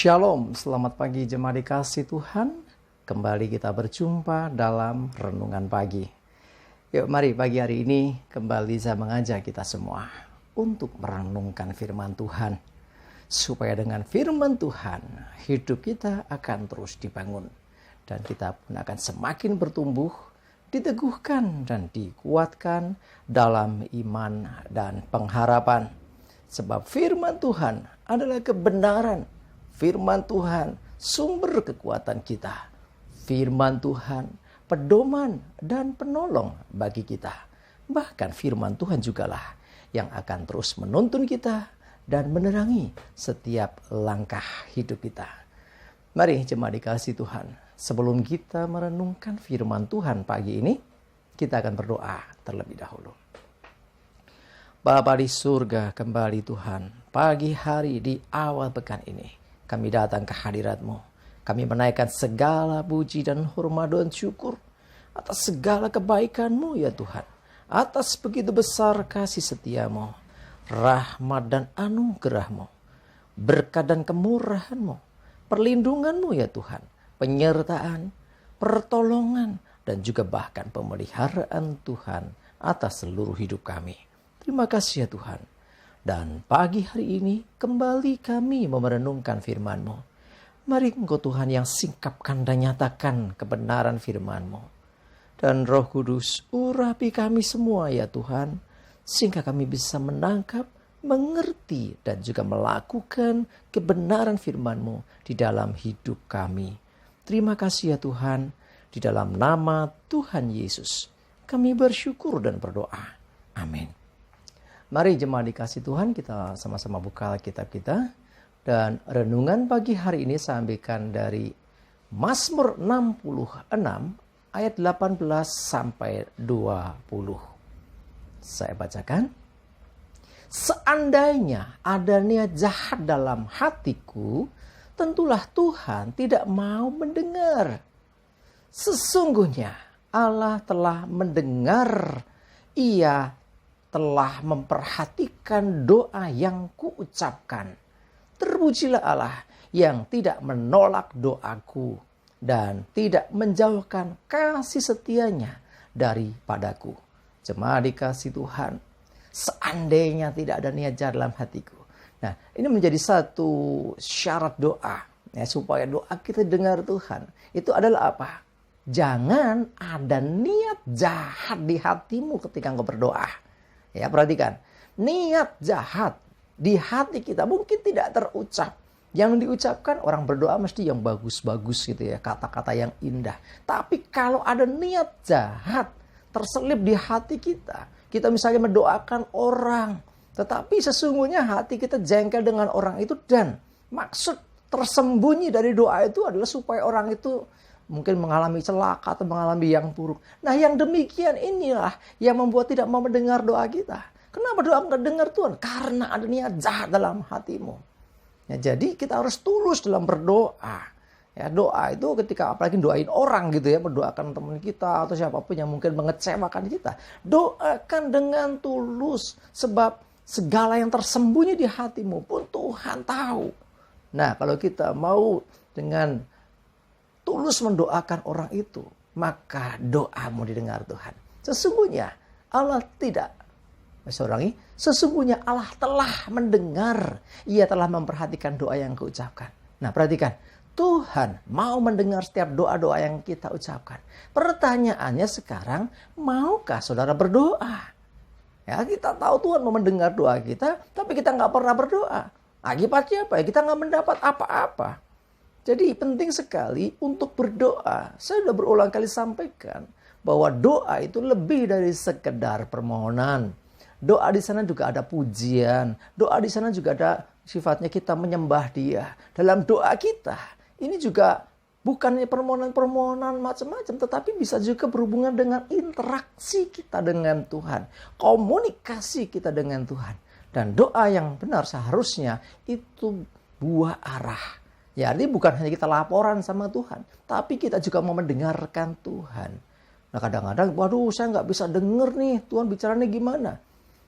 Shalom, selamat pagi jemaat dikasih Tuhan. Kembali kita berjumpa dalam renungan pagi. Yuk mari pagi hari ini kembali saya mengajak kita semua untuk merenungkan firman Tuhan. Supaya dengan firman Tuhan hidup kita akan terus dibangun. Dan kita pun akan semakin bertumbuh, diteguhkan dan dikuatkan dalam iman dan pengharapan. Sebab firman Tuhan adalah kebenaran. Firman Tuhan sumber kekuatan kita. Firman Tuhan pedoman dan penolong bagi kita. Bahkan firman Tuhan jugalah yang akan terus menuntun kita dan menerangi setiap langkah hidup kita. Mari jemaat dikasih Tuhan, sebelum kita merenungkan firman Tuhan pagi ini, kita akan berdoa terlebih dahulu. Bapa di surga, kembali Tuhan, pagi hari di awal pekan ini, kami datang ke hadirat-Mu. Kami menaikkan segala puji dan hormat dan syukur atas segala kebaikan-Mu ya Tuhan. Atas begitu besar kasih setia-Mu, rahmat dan anugerah-Mu, berkat dan kemurahan-Mu, perlindungan-Mu ya Tuhan, penyertaan, pertolongan, dan juga bahkan pemeliharaan Tuhan atas seluruh hidup kami. Terima kasih ya Tuhan. Dan pagi hari ini kembali kami merenungkan firman-Mu. Mari Engkau Tuhan yang singkapkan dan nyatakan kebenaran firman-Mu. Dan Roh Kudus urapi kami semua ya Tuhan. Sehingga kami bisa menangkap, mengerti dan juga melakukan kebenaran firman-Mu di dalam hidup kami. Terima kasih ya Tuhan. Di dalam nama Tuhan Yesus kami bersyukur dan berdoa. Amin. Mari jemaat dikasih Tuhan, kita sama-sama buka Alkitab kita. Dan renungan pagi hari ini saya ambilkan dari Mazmur 66 ayat 18 sampai 20. Saya bacakan. Seandainya ada niat jahat dalam hatiku, tentulah Tuhan tidak mau mendengar. Sesungguhnya Allah telah mendengar, Ia telah memperhatikan doa yang kuucapkan. Terpujilah Allah yang tidak menolak doaku dan tidak menjauhkan kasih setianya daripadaku. Jemaat dikasih Tuhan, seandainya tidak ada niat jahat dalam hatiku. Nah, ini menjadi satu syarat doa ya, supaya doa kita dengar Tuhan. Itu adalah apa? Jangan ada niat jahat di hatimu ketika engkau berdoa. Ya, perhatikan, niat jahat di hati kita mungkin tidak terucap. Yang diucapkan orang berdoa mesti yang bagus-bagus gitu ya, kata-kata yang indah. Tapi kalau ada niat jahat terselip di hati kita, kita misalnya mendoakan orang, tetapi sesungguhnya hati kita jengkel dengan orang itu dan maksud tersembunyi dari doa itu adalah supaya orang itu mungkin mengalami celaka atau mengalami yang buruk. Nah, yang demikian inilah yang membuat tidak mau mendengar doa kita. Kenapa doa enggak dengar Tuhan? Karena ada niat jahat dalam hatimu. Ya, jadi kita harus tulus dalam berdoa. Ya, doa itu ketika apalagi doain orang gitu ya, mendoakan teman kita atau siapapun yang mungkin mengecewakan kita. Doakan dengan tulus sebab segala yang tersembunyi di hatimu pun Tuhan tahu. Nah, kalau kita mau dengan tulus mendoakan orang itu, maka doamu didengar Tuhan. Sesungguhnya Allah tidak, sesungguhnya Allah telah mendengar, Ia telah memperhatikan doa yang kuucapkan. Nah, perhatikan, Tuhan mau mendengar setiap doa-doa yang kita ucapkan. Pertanyaannya sekarang, maukah saudara berdoa? Ya, kita tahu Tuhan mau mendengar doa kita, tapi kita nggak pernah berdoa. Akibatnya apa ya? Kita nggak mendapat apa-apa. Jadi penting sekali untuk berdoa. Saya sudah berulang kali sampaikan bahwa doa itu lebih dari sekedar permohonan. Doa di sana juga ada pujian. Doa di sana juga ada sifatnya kita menyembah Dia. Dalam doa kita ini juga bukannya permohonan-permohonan macam-macam, tetapi bisa juga berhubungan dengan interaksi kita dengan Tuhan, komunikasi kita dengan Tuhan. Dan doa yang benar seharusnya itu buah arah. Ya, ini bukan hanya kita laporan sama Tuhan, tapi kita juga mau mendengarkan Tuhan. Nah, kadang-kadang, waduh saya nggak bisa denger nih, Tuhan bicaranya gimana?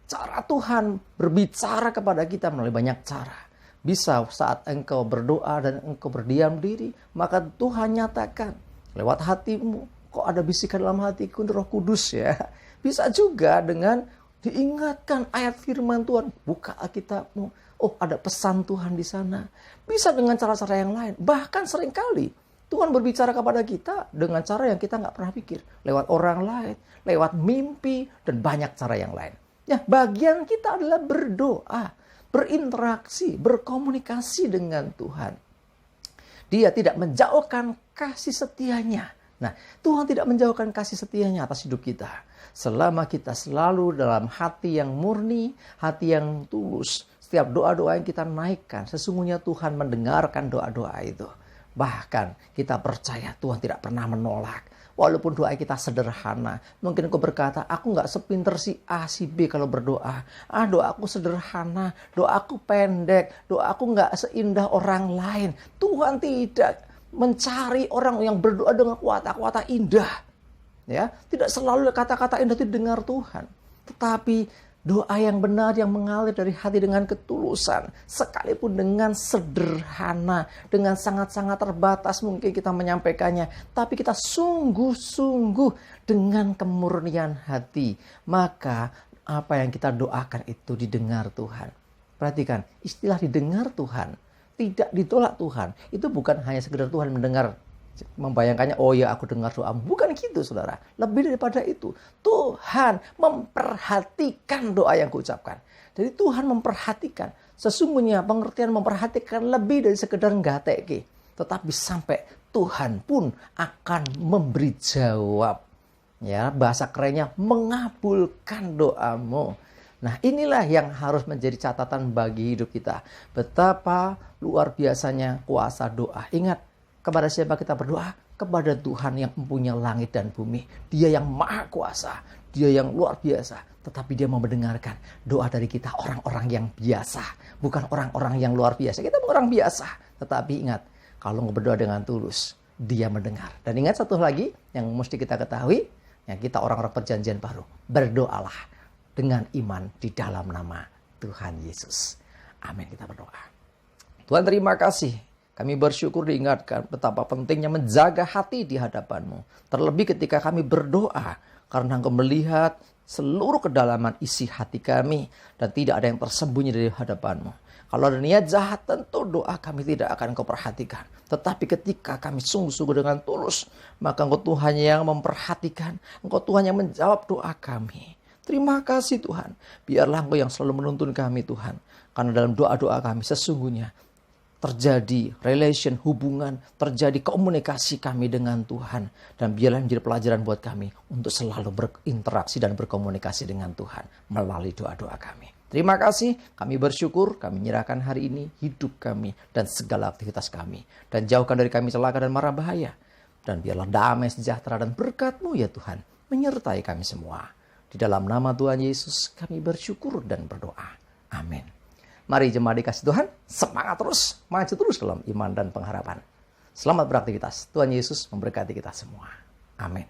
Cara Tuhan berbicara kepada kita melalui banyak cara. Bisa saat engkau berdoa dan engkau berdiam diri, maka Tuhan nyatakan lewat hatimu. Kok ada bisikan dalam hatiku, Roh Kudus ya. Bisa juga dengan diingatkan ayat firman Tuhan. Buka Alkitabmu. Oh, ada pesan Tuhan di sana. Bisa dengan cara-cara yang lain. Bahkan seringkali Tuhan berbicara kepada kita dengan cara yang kita nggak pernah pikir. Lewat orang lain, lewat mimpi, dan banyak cara yang lain. Ya, bagian kita adalah berdoa, berinteraksi, berkomunikasi dengan Tuhan. Dia tidak menjauhkan kasih setianya. Nah, Tuhan tidak menjauhkan kasih setianya atas hidup kita. Selama kita selalu dalam hati yang murni, hati yang tulus. Setiap doa-doa yang kita naikkan, sesungguhnya Tuhan mendengarkan doa-doa itu. Bahkan kita percaya Tuhan tidak pernah menolak. Walaupun doa kita sederhana. Mungkin kau berkata, aku gak sepinter si A, si B kalau berdoa. Doaku sederhana, doaku pendek, doaku gak seindah orang lain. Tuhan tidak mencari orang yang berdoa dengan kata-kata indah. Ya, tidak selalu kata-kata indah itu dengar Tuhan. Tetapi doa yang benar yang mengalir dari hati dengan ketulusan. Sekalipun dengan sederhana. Dengan sangat-sangat terbatas mungkin kita menyampaikannya. Tapi kita sungguh-sungguh dengan kemurnian hati. Maka apa yang kita doakan itu didengar Tuhan. Perhatikan, istilah didengar Tuhan. Tidak ditolak Tuhan. Itu bukan hanya sekedar Tuhan mendengar. Membayangkannya, oh ya aku dengar doamu. Bukan gitu saudara. Lebih daripada itu. Tuhan memperhatikan doa yang kuucapkan. Jadi Tuhan memperhatikan. Sesungguhnya pengertian memperhatikan lebih dari sekedar ngateke. Tetapi sampai Tuhan pun akan memberi jawab. Ya, bahasa kerennya mengabulkan doamu. Nah, inilah yang harus menjadi catatan bagi hidup kita. Betapa luar biasanya kuasa doa. Ingat, kepada siapa kita berdoa? Kepada Tuhan yang mempunyai langit dan bumi. Dia yang maha kuasa. Dia yang luar biasa. Tetapi dia mau mendengarkan doa dari kita, orang-orang yang biasa. Bukan orang-orang yang luar biasa. Kita orang biasa. Tetapi ingat, kalau berdoa dengan tulus, dia mendengar. Dan ingat satu lagi yang mesti kita ketahui. Ya, kita orang-orang perjanjian baru. Berdoalah dengan iman di dalam nama Tuhan Yesus. Amin, kita berdoa. Tuhan, terima kasih. Kami bersyukur diingatkan betapa pentingnya menjaga hati di hadapan-Mu. Terlebih ketika kami berdoa karena Engkau melihat seluruh kedalaman isi hati kami dan tidak ada yang tersembunyi dari hadapan-Mu. Kalau ada niat jahat, tentu doa kami tidak akan Engkau perhatikan. Tetapi ketika kami sungguh-sungguh dengan tulus, maka Engkau Tuhan yang memperhatikan, Engkau Tuhan yang menjawab doa kami. Terima kasih Tuhan. Biarlah Engkau yang selalu menuntun kami Tuhan. Karena dalam doa-doa kami sesungguhnya terjadi relation, hubungan, terjadi komunikasi kami dengan Tuhan. Dan biarlah menjadi pelajaran buat kami untuk selalu berinteraksi dan berkomunikasi dengan Tuhan melalui doa-doa kami. Terima kasih, kami bersyukur, kami menyerahkan hari ini hidup kami dan segala aktivitas kami. Dan jauhkan dari kami celaka dan mara bahaya. Dan biarlah damai, sejahtera dan berkat-Mu ya Tuhan menyertai kami semua. Di dalam nama Tuhan Yesus kami bersyukur dan berdoa. Amin. Mari jemaat dikasih Tuhan, semangat terus, maju terus dalam iman dan pengharapan. Selamat beraktivitas. Tuhan Yesus memberkati kita semua. Amin.